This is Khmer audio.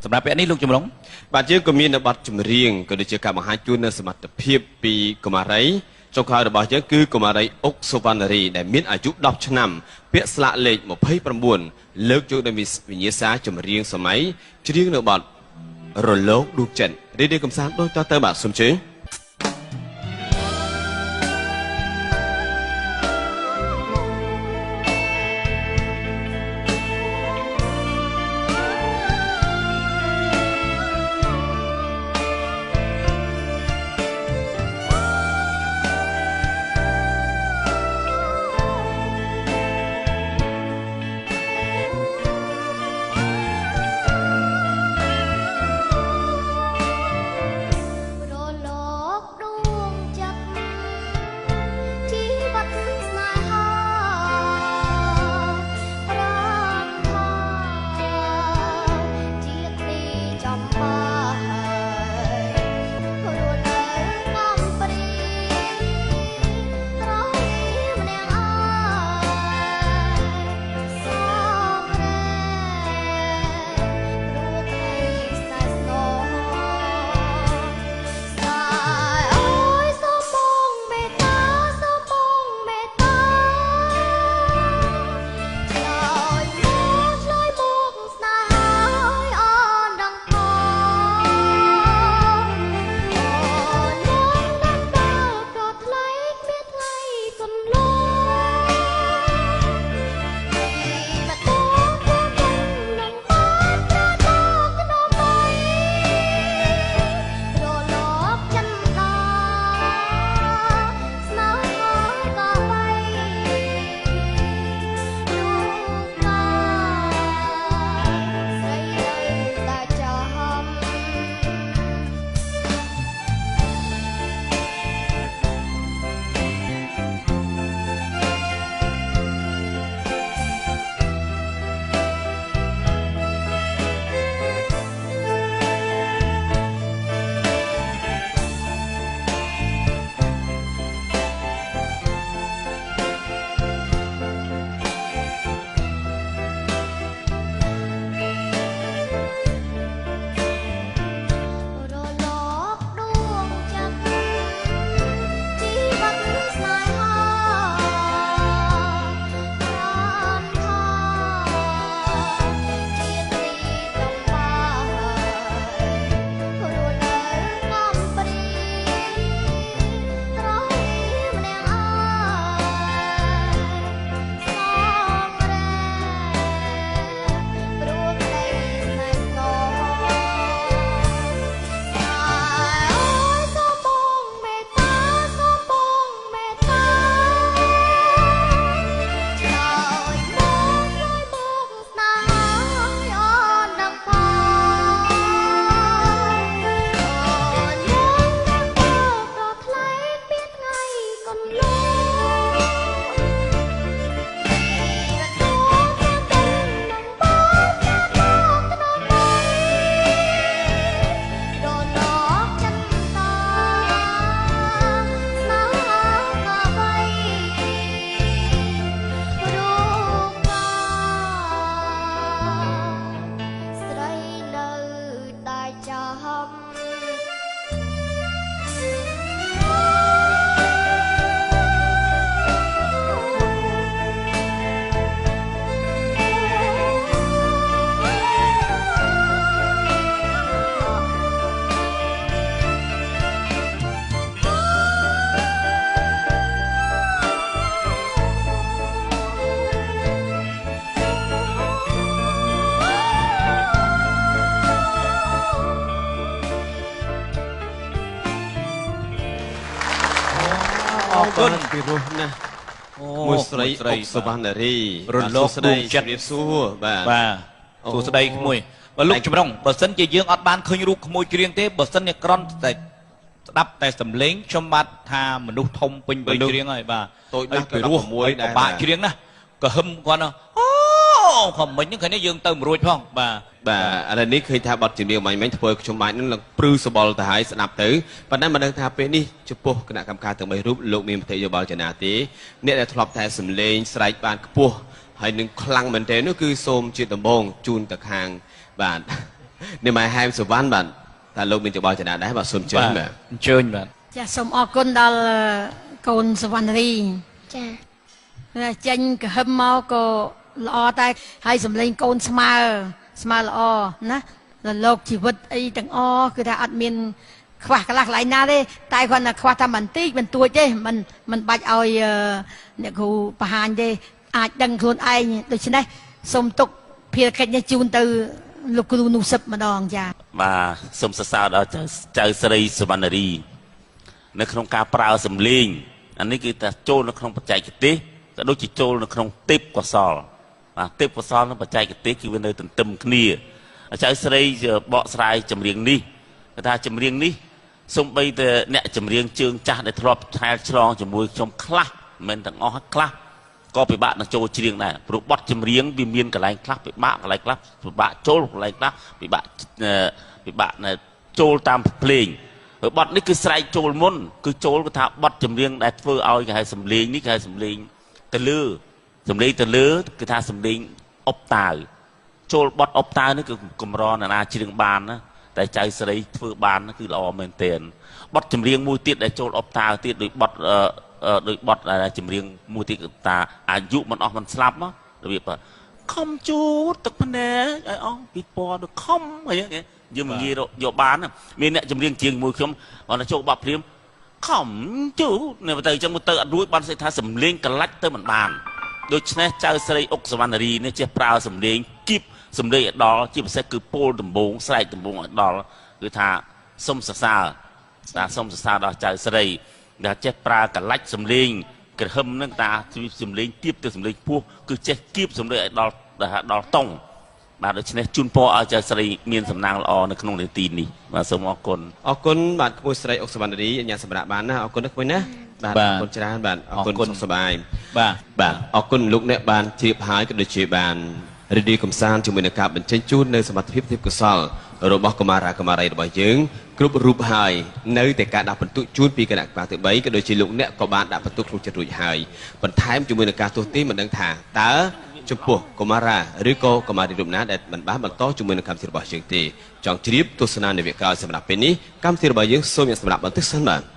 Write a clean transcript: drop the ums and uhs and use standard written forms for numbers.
ำหรับแบบนี้ลูกจำลองบาดเจ็บก็มีในบัตรจำเรียงก็ได้เจอกับมหาจุนในสมัติเพียบปีกุมารีจงข่าวระบาดเจ็บคือกุมารีอกสุวรรณรีได้มีอายุดับชนำเปียสละเล็กมาเผยประมวลเลิกจุดได้มีวิญญาณจำเรียงสมัยจริงในบัตรรโลกดูเจนได้ได้กำสานโดยต่อเติมบัตรสมชื่อต้นปีรุ่นนะมุสลิมอกสุบานรีรุ่นโลกดูจัดสู้บ้าสู้สดายขโมยว่าลูกจำลองบทสันจะยืงอัดบานเคยรู้ขโมยเกรียงเต้บทสันเนี่ยกรอนแต่ดับแต่สำเล้งชมบัดทามนุษย์ทมเป็นไปเกรียงไงบ้าไอ้ไปรู้ขโมยบ้าเกรียงนะก็หึมก่อนเนาะของmình những cái này dương tôm rồi phong bà anh ấy khi tham bật chuyện điều mày mấy thôi trong bài nó là prư sờ bò tại sẽ nạp tử vàนั้นมันทำเป็นนี่จุดโป้ขณะกำการถึงใบรูปโลกมีมันเทียบอลชนะตีเนี่ยแต่ทลอบแต่สำเร็จสไลด์บานกระปัวให้หนึ่งคลังเหมือนเดิมนั่นคือโสมจิตตะบงจูนตะคางบาน នេះមកហែមសុវណ្ណបាទតើលោកមានយោបល់ចំណាដែរបាទសូមជើញបាទ អញ្ជើញបាទ ចាសូមអរគុណដល់កូនសវណ្ណរី ចា ចេញកហឹមមកក៏ល្អតែហើយសំលេងកូនស្មើល្អណាដល់លោកជីវិតអីទាំងអស់គឺថាអត់មានខ្វះកន្លះកន្លែងណាទេតែគាត់ថាខ្វះតែបន្តិចបន្តួចទេมันបាច់ឲ្យអ្នកគ្រូបង្ហាញទេអាចដឹងខ្លួនឯងដូច្នេះសូមទុកភារកិច្ចនេះជូនទៅលោកគ្រូនុសិបម្ដងចា បាទសូមសរសើរដល់ចៅស្រីសវណ្ណរីនៅក្នុងការប្រើសម្លេងអានេះគឺថាចូលនៅក្នុងបច្ចេកទេសក៏ដូចជាចូលនៅក្នុងទេពកោសលបាទទេពកោសលនិងបច្ចេកទេសគឺវានៅទន្ទឹមគ្នាចៅស្រីបកស្រាយចម្រៀងនេះគេថាចម្រៀងនេះសូម្បីតែអ្នកចម្រៀងជើងចាស់ដែលធ្លាប់ថែឆ្លងជាមួយខ្ញុំខ្លះមិនទាំងអស់ខ្លះក៏ពិបាកនឹងចូលច្រៀងដែរព្រោះបទចម្រៀងវាមានកន្លែងខ្លះពិបាកកន្លែងខ្លះពិបាកចូលកន្លែងខ្លះពិបាកចូលតាមភ្លេងហើយបទនេះគឺស្រែកចូលមុនគឺចូលគឺថាបទចម្រៀងដែលធ្វើឲ្យគេហៅសំលេងនេះគេហៅសំលេងទៅលើសំលេងទៅលើគឺថាសំលេងអុបតាវចូលបទអុបតាវនេះគឺកម្រណាច្រៀងបានណាតែចៅស្រីធ្វើបានគឺល្អមែនទែនបទចម្រៀងមួយទៀតដែលចូលអុបតាវទៀតដោយបទចម្រៀងមួយទៀតគឺថាអាយុមិនអស់មិនស្លាប់មករបៀបខំជូតទឹកភ្នែកឲ្យអស់ពីពណ៌ទៅខំអីហ្នឹងយើងមិនងាយយកបានមានអ្នកចម្រៀងជាងមួយខ្ញុំគាត់ថាចូលបទព្រាមខំជូតនៅទៅអញ្ចឹងទៅអត់រួចបានស្អីថាសំលេងកលាច់ទៅមិនបានដូច្នេះចៅស្រីអុកសវណ្ណរីនេះចេះប្រើសំលេងគីបសំលេងឲ្យដល់ជាពិសេសគឺពោលដំបងស្រែកដំបងឲ្យដល់គឺថាសុំសរសើរសូមសរសើរដល់ចៅស្រីដែលចេះប្រើកលាច់សំលេងក្រហឹមនឹងតាសំលេងទៀបទៅសំលេងពោះគឺចេះគៀបសំលេងឲ្យដល់តុងបាទដូច្នេះជូនពរឲ្យចៅស្រីមានសំណាងល្អនៅក្នុងនាទីនេះបាទសូមអរគុណបាទក្មួយស្រីអុកសវណ្ណរីអញ្ញាសម្រាប់បានណាអរគុណណាក្មួយណាបាទអរគុណច្រើនបាទអរគុណសុខសប្បាយបាទអរគុណលោកអ្នកបានជ្រាបហើយក៏ដូចជាបានរីឌីកំសាន្តជាមួយនឹងការបញ្ចេញជូននៅសមត្ថភាពទេពកោសលរបស់កុមារាកុមារីរបស់យើងគ្រប់រូបហើយនៅតែការដាក់បន្ទុកជូនពីគណៈកម្មការទី3ក៏ដូចជាលោកអ្នកក៏បានដាក់បន្ទុកក្នុងចិត្តរួចហើយបន្ថែមជាមួយនឹងការទស្សទាយមិនដឹងថាតើចំពោះកុមារាឬក៏កុមារីរូបណាដែលមិនបានបន្តជាមួយនឹងកម្មវិធីរបស់យើងទេចង់ជ្រាបទស្សនានៅវគ្គក្រោយសម្រាប់ពេលនេះកម្មវិធីរបស់យើងសូមសម្រាប់បន្ទស្សនបាទ